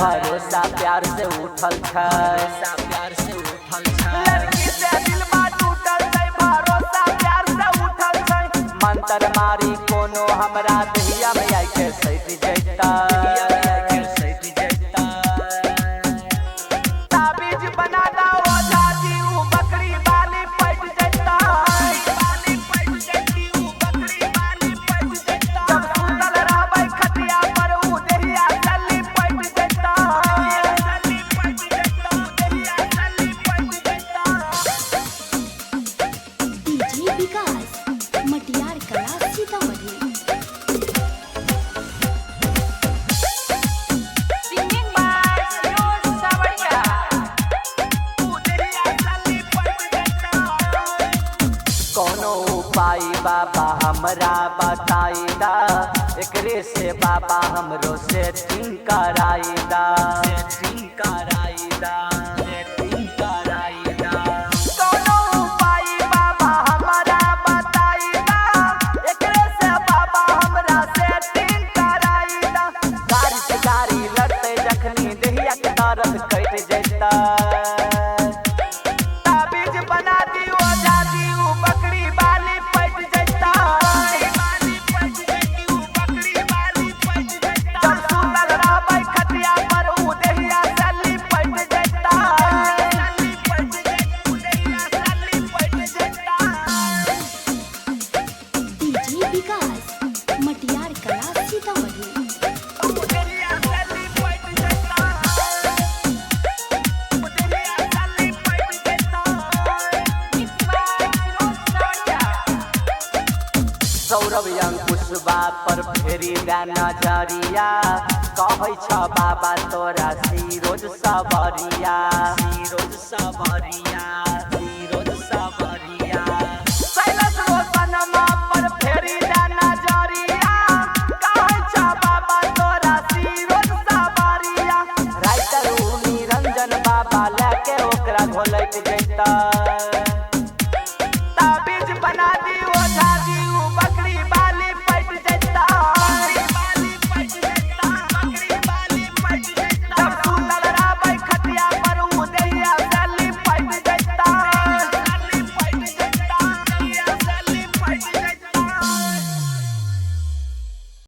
भरोसा प्यार से उठल छै, लड़की से दिलवा टूटल छै, भरोसा प्यार से उठल छै। मंतर मारी कोनो हमरा दहिया में आई के सैट जैता, ताबीज बना दाओ झाजी ऊ बकरी वाली पट जैता, जब सुतल रहबै खटिया पर ऊ दहिया चली पट जैता। डीजे विकास मटियार कला सीतामढ़ी। कोनो उपाय बाबा हमरा बताई दा, एकरे से बाबा हमरो सेटिंग कराई दा, कोनो उपाय बाबा हमरा बताई दा, एकरे से बाबा हमरा सेटिंग कराई दा। गाड़ी से गाड़ी लड़ते जखनी दहिया के दर्द कट जैता, ताबीज बना दियो झाजी ऊ बकरी वाली पट जैता, जब सुतल रहबै खटिया पर ऊ दहिया चली पट जैता। डीजे विकास मटियार कला सीतामढ़ी। सौरभ अंकुशबा पर फेरी दा नजरिया, कहै छ बाबा तोरा सिरोज सबरिया, कैलाश रोशनमा पर फेरी दा नजरिया, कहै छ बाबा तोरा सिरोज सबरिया। राइटर ऊ निरंजन बाबा लेके ओकरा घोलैत जैता।